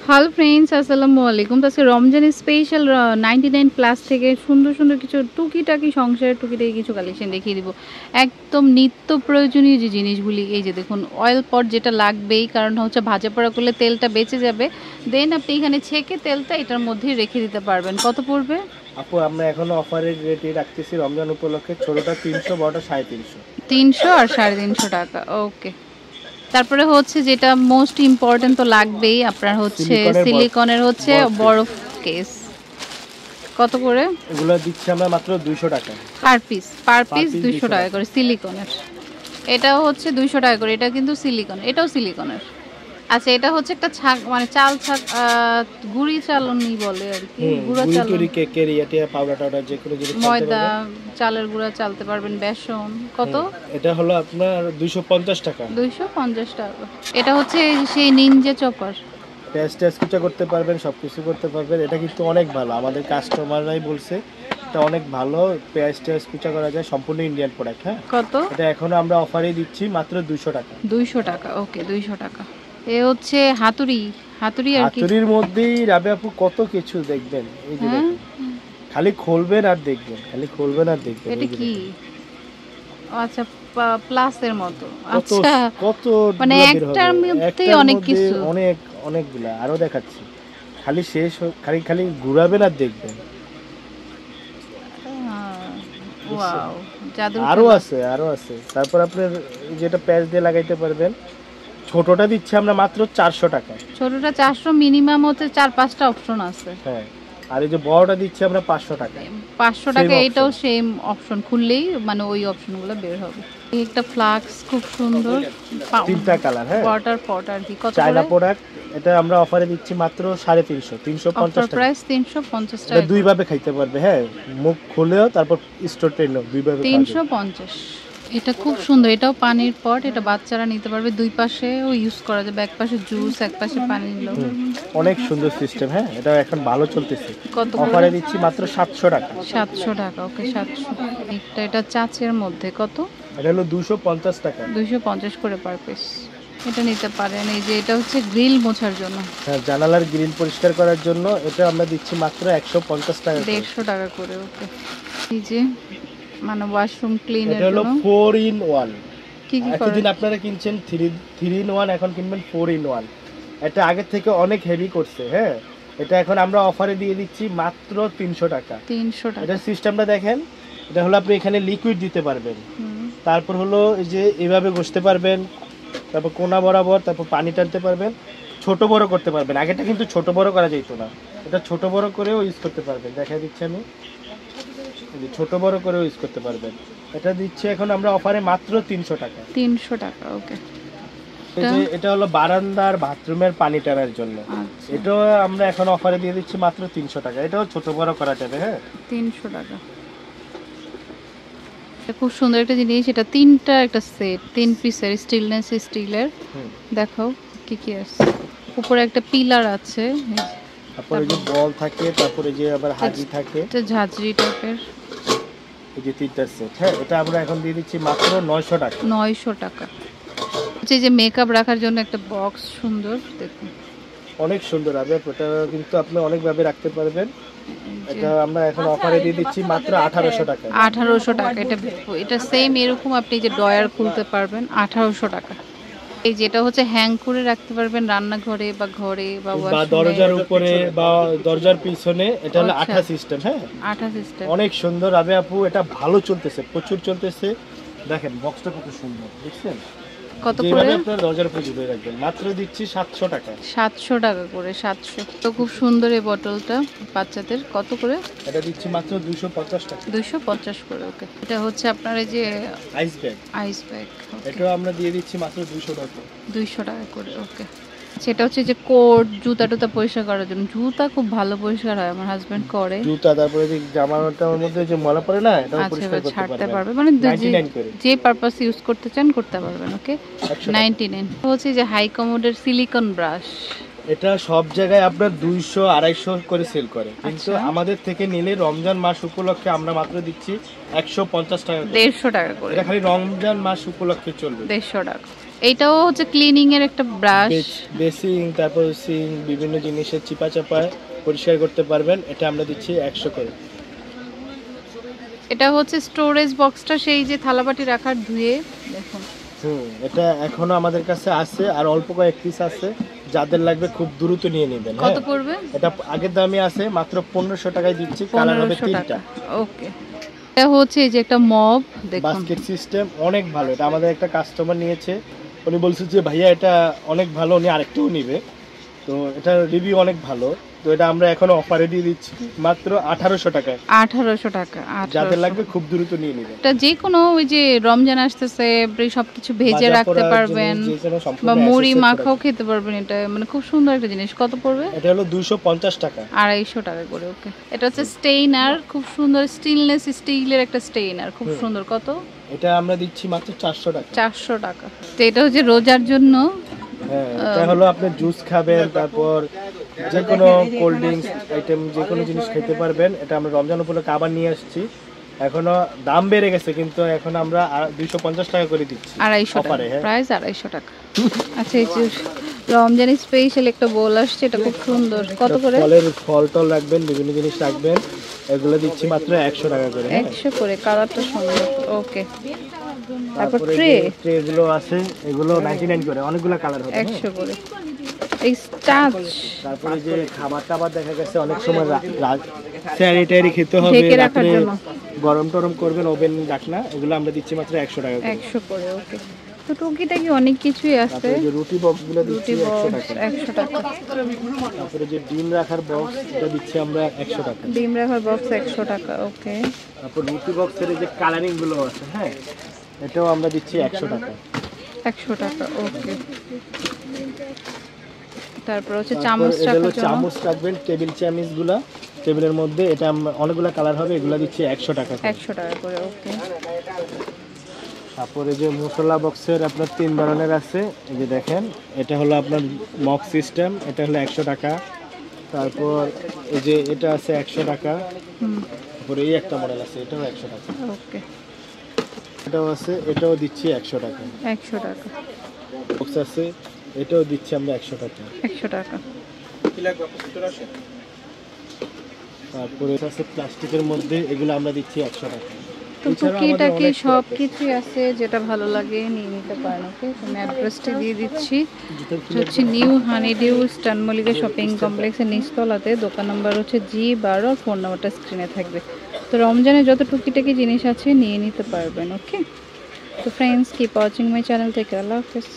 Hello friends, আসসালামু আলাইকুম। তো আজকে রমজান স্পেশাল 99 প্লাস থেকে সুন্দর সুন্দর কিছু টুকিটাকি সংসারের টুকিটাকি কিছু কালেকশন দেখিয়ে দিব। একদম নিত্য প্রয়োজনীয় যে জিনিসগুলি, এই যে দেখুন অয়েল পট যেটা লাগবেই, কারণ হচ্ছে ভাজা পোড়া করলে তেলটা বেঁচে যাবে। দেন আপনি এখানে ছেঁকে তেলটা এটার মধ্যেই রেখে দিতে পারবেন। কত পড়বে আপু? আমরা এখন অফারের রেটে রাখতেছি রমজান উপলক্ষে। ছোটটা 300, বড়টা 350। 300 আর 350 টাকা। ওকে, তারপরে হচ্ছে যেটা মোস্ট ইম্পর্টেন্ট তো লাগবেই আপনার হচ্ছে সিলিকনের হচ্ছে বরফ কেস। কত করে এগুলো দিচ্ছি আমরা মাত্র 200 টাকা পার পিস 200 টাকা করে সিলিকনের। এটাও হচ্ছে 200 টাকা করে, এটা কিন্তু সিলিকন, এটাও সিলিকনের। আচ্ছা, এটা হচ্ছে একটা ছাক, মানে চাল ছাক, গুড়ি চালনি বলে আর কি, গুঁড়া চাল, কেকের ইয়াতে পাউডার টাউডার যে কোনো জিনিস, ময়দা, চালের গুঁড়া চালতে পারবেন, বেসন। কত? এটা হলো আপনার 250 টাকা। 250 টাকা। এটা হচ্ছে সেই নিনজা চপার, টেস্ট কুচা করতে পারবেন, সবকিছু করতে পারবেন। এটা কিন্তু অনেক ভালো, আমাদের কাস্টমাররাই বলছে এটা অনেক ভালো। পেঁয়াজ কুচা করা যায়, সম্পূর্ণ ইন্ডিয়ান প্রোডাক্ট। হ্যাঁ, কত? এটা এখন আমরা অফারে দিচ্ছি মাত্র 200 টাকা। 200 টাকা, ওকে 200 টাকা। এ হচ্ছে হাতুড়ি আর কি, হাতুড়ির মধ্যেই রাবে আপু কত কিছু দেখবেন। এই যে দেখুন, খালি খুলবেন আর দেখবেন, খালি খুলবেন আর দেখবেন। এটা কি? আচ্ছা, প্লাসের মতো। আচ্ছা, কত মানে একটার মধ্যেই অনেক কিছু, অনেকগুলা আরো দেখাচ্ছি। খালি শেষ খালি ঘুরাবেন আর দেখবেন। ওয়াও, জাদু। আরো আছে। তারপর আপনার যেটা প্যাচ দিয়ে লাগাইতে পারবেন। ছোটটা দিচ্ছি আমরা মাত্র 400 টাকা। ছোটটা 400, মিনিমাম হচ্ছে 4-5টা অপশন আছে। হ্যাঁ, আর এই যে বড়টা দিচ্ছি আমরা 500 টাকা। 500 টাকা, এটাও সেম অপশন, খুললেই মানে ওই অপশনগুলো বের হবে। এই একটা ফ্লাক্স খুব সুন্দর, 3টা কালার। হ্যাঁ, ওয়াটার পট আর কি। কত চায়না করে? প্রোডাক্ট। এটা আমরা অফারে দিচ্ছি মাত্র 350, 350 টাকা। প্রাইস 350 টাকা। দুই ভাবে খাইতে পারবে। হ্যাঁ, মুখ খুলেও তারপর স্টোর টেনেও দুই ভাবে 350। এটা খুব সুন্দর, এটাও পানির পট, এটা বাচ্চারা নিতে পারবে। দুই পাশেও ইউজ করা যাবে, এক পাশে জুস, এক পাশে পানি নিলো। অনেক সুন্দর সিস্টেম। হ্যাঁ, এটা এখন ভালো চলতেছে। কত অফারে দিচ্ছি মাত্র 700 টাকা। 700 টাকা, ওকে 700। এটা চাচের মধ্যে কত? এটা হলো 250 টাকা। 250 করে পার পিস। এটা নিতে পারেন। এই যে এটা হচ্ছে গ্রিল মোছার জন্য, হ্যাঁ, জানালার গ্রিল পরিষ্কার করার জন্য এটা আমরা দিচ্ছি মাত্র 150 টাকা। 150 টাকা করে, ওকে। এই যে মানে ওয়াশরুম ক্লিনের এটা হলো জন্য 4 in 1। কি কি করে? এতদিন আপনারা কিনছেন 3 in 1, এখন কিনবেন 4 in 1। এটা আগে থেকে অনেক হেভি করছে। হ্যাঁ, এটা এখন আমরা অফারে দিয়ে দিচ্ছি মাত্র 300 টাকা। 300 টাকা। এটা সিস্টেমটা দেখেন। এটা হলো আপনি এখানে লিকুইড দিতে পারবেন, তারপর হলো এই যে এভাবে ঘষতে পারবেন, তারপর কোনা বরাবর, তারপর পানি টানতে পারবেন, ছোট বড় করতে পারবেন। আগেটা কিন্তু ছোট বড় করা যেত না, এটা ছোট বড় করেও ইউজ করতে পারবেন। দেখাই দিচ্ছি আমি, ছোট বড় করেও ইউজ করতে পারবেন। এটা দিচ্ছি এখন আমরা অফারে মাত্র 300 টাকা। 300 টাকা, ওকে। এই যে এটা হলো বারান্দার বাথরুমের পানি টানার জন্য। এটাও আমরা এখন অফারে দিয়ে দিচ্ছি মাত্র 300 টাকা। এটাও ছোট বড় করা যাবে। হ্যাঁ, 300 টাকা। খুব সুন্দর একটা জিনিস, এটা 3টা একটা সেট, 3 পিসের স্টেনলেস স্টিলের। দেখাও কি কি আছে। উপরে একটা পিলার আছে, তারপরে যে বল থাকে, তারপরে যে আবার হাজি থাকে, এটা ঝাঁঝরি টাইপের। এই যে 3টা সেট। হ্যাঁ, এটা আমরা এখন দিয়ে দিচ্ছি মাত্র 900 টাকা। 900 টাকা। যে মেকআপ রাখার জন্য একটা বক্স, সুন্দর দেখুন, অনেক সুন্দর হবে। এটা কিন্তু আপনি অনেকভাবে রাখতে পারবেন। এটা আমরা এখন অফারে দিয়ে দিচ্ছি মাত্র 1800 টাকা। 1800 টাকা। এটা সেম এরকম আপনি যে ডয়ার খুলতে পারবেন, 1800 টাকা। এই যেটা হচ্ছে হ্যাং করে রাখতে পারবেন রান্নাঘরে বা ঘরে বা দরজার উপরে বা দরজার পিছনে। এটা হলো আঠা সিস্টেম। হ্যাঁ, আঠা সিস্টেম, অনেক সুন্দর হবে আপু। এটা ভালো চলতেছে, প্রচুর চলতেছে। দেখেন বক্সটা কত সুন্দর, দেখছেন? কত করে? আপনার দরজার উপরে ঝুলিয়ে রাখবেন। মাত্র দিচ্ছি 700 টাকা। 700 টাকা করে, 700। তো খুব সুন্দর এই বোতলটা বাচ্চাদের। কত করে? এটা দিচ্ছি মাত্র 250 টাকা। 250 করে, ওকে। এটা হচ্ছে আপনার এই যে আইস ব্যাগ, এটা আমরা দিয়ে দিচ্ছি মাত্র 200 টাকা। 200 টাকা করে, ওকে। সেটা হচ্ছে যে কোট, জুতা টুতা পরিষ্কার করার জন্য। জুতা খুব ভালো পরিষ্কার হয়, আমার হাজবেন্ড করে। জুতা, তারপরে যে জামাটার মধ্যে যে ময়লা পড়ে না, এটাও পরিষ্কার করতে ছাড়তে পারবেন। পারবে, মানে 99 করে, যে পারপাস ইউজ করতে চান করতে পারবেন, ওকে। 99 হচ্ছে যে হাই কমোডের সিলিকন ব্রাশ। এটা সব জায়গায় আপনার 200-250 করে সেল করে, কিন্তু আমাদের থেকে নিলে রমজান মাস উপলক্ষে আমরা মাত্র দিচ্ছি 150 টাকা, 150 টাকা করে। এটা খালি রমজান মাস উপলক্ষে চলবে, 150 টাকা। এইটাও হচ্ছে ক্লিনিং এর একটা ব্রাশ। বেসিং, তারপর সিং, বিভিন্ন জিনিসের চিপা চাপায় পরিষ্কার করতে পারবেন। এটা আমরা দিচ্ছি 100 করে। এটা হচ্ছে স্টোরেজ বক্সটা, সেই যে থালাবাটি রাখার ধুয়ে দেখুন। এটা এখনো আমাদের কাছে আছে, আর অল্প কয়েক পিস আছে, যাদের লাগবে খুব দ্রুত নিয়ে নেবেন। কত পড়বে? এটা আগের দামই আছে, মাত্র 1500 টাকায় দিচ্ছি। কালার হবে 3টা। ওকে, এটা হচ্ছে এই যে একটা মব দেখুন, বাস্কেট সিস্টেম অনেক ভালো। এটা আমাদের একটা কাস্টমার নিয়েছে, উনি বলছে যে ভাইয়া এটা অনেক ভালো, উনি আরেকটাও নিবে। তো এটার রিভিউ অনেক ভালো। তো এটা আমরা এখন অফারে দিয়ে দিচ্ছি মাত্র 1800 টাকায়। 1800 টাকা। যাদের লাগবে খুব দ্রুত নিয়ে নেবেন। এটা যে কোনো ওই যে রমজান আসতেছে, সবকিছু ভেজে রাখতে পারবেন বা মুড়ি মাখাও খেতে পারবেন। এটা মানে খুব সুন্দর একটা জিনিস। কত পড়বে? এটা হলো 250 টাকা। 250 টাকা করে। ওকে, এটা হচ্ছে স্টেইনার, খুব সুন্দর স্টেইনলেস স্টিলের একটা স্টেইনার, খুব সুন্দর। কত? এটা আমরা দিচ্ছি মাত্র 400 টাকা। 400 টাকা। তো এটা হচ্ছে রোজার জন্য। হ্যাঁ, এটা হলো আপনি জুস খাবেন, তারপর যে কোনো কোল্ড ড্রিঙ্কস আইটেম, যে কোনো জিনিস খেতে পারবেন। এটা আমরা রমজান উপলক্ষে আবার নিয়ে আসছি। এখনো দাম বেড়ে গেছে, কিন্তু এখন আমরা 250 টাকা করে দিচ্ছি। 250 টাকা প্রাইস, 250 টাকা। আচ্ছা, এই যে রমজান স্পেশাল একটা বোল আসছে, এটা খুব সুন্দর। কত করে? ফল টল রাখবেন, বিভিন্ন জিনিস রাখবেন, এগুলো দিচ্ছি মাত্র 100 টাকা করে। 100 করে, কালারটা সুন্দর। ওকে, তারপর ট্রে গুলো আছে, এগুলো 99 করে, অনেকগুলো কালার হবে। 100 করে। এই স্টাচ, তারপরে যে খাবার টাবার দেখা গেছে অনেক সময় স্যানিটারি খেতে হবে, ঢেকে রাখার জন্য গরম টরম করবেন, ওভেন রাখনা, এগুলো আমরা দিচ্ছি মাত্র 100 টাকা করে। 100 করে। ওকে, তো টুকিটাকি অনেক কিছুই আছে। যে রুটি বক্স গুলো দিচ্ছি 100 টাকা। 100 টাকা। তারপরে যে ডিম রাখার বক্স, এটা দিচ্ছি আমরা 100 টাকা। ডিম রাখার বক্স 100 টাকা। ওকে, তারপর রুটি বক্সের যে কালারিং গুলো আছে, হ্যাঁ, এটাও আমরা দিচ্ছি 100 টাকা। 100 টাকা। ওকে, তারপর হচ্ছে চামচ রাখার জন্য, চামচ রাখবেন, টেবিল চামচ গুলা টেবিলের মধ্যে, এটা অনেকগুলো কালার হবে, এগুলো দিচ্ছি 100 টাকা। 100 টাকা করে। ওকে, তারপরে যে মশলা বক্সের আপনার 3 ধরনের আছে, এই যে দেখেন, এটা হলো আপনার মক সিস্টেম, এটা হলো 100 টাকা। তারপর এই যে এটা আছে 100 টাকা। তারপরে এই একটা মডেল আছে, এটাও 100 টাকা। ওকে, এটাও আছে, এটাও দিচ্ছি 100 টাকা। 100 টাকা। বক্স আছে, এটাও দিচ্ছি আমরা 100 টাকা। 100 টাকা। তারপরে আছে প্লাস্টিকের মধ্যে, এগুলো আমরা দিচ্ছি 100 টাকা। তো টুকিটাকি সব কিছুই আছে, যেটা ভালো লাগে নিয়ে নিতে পারেন। ওকে, আমি অ্যাড্রেসটি দিয়ে দিচ্ছি। হচ্ছে নিউ হানিডিউ স্টান মল্লিকা শপিং কমপ্লেক্সের নিচতলাতে, দোকান নম্বর হচ্ছে G12, ফোন নাম্বারটা স্ক্রিনে থাকবে। তো রমজানে যত টুকিটাকি জিনিস আছে নিয়ে নিতে পারবেন। ওকে, তো friends, keep watching my channel থেকে। আল্লাহ হাফেজ।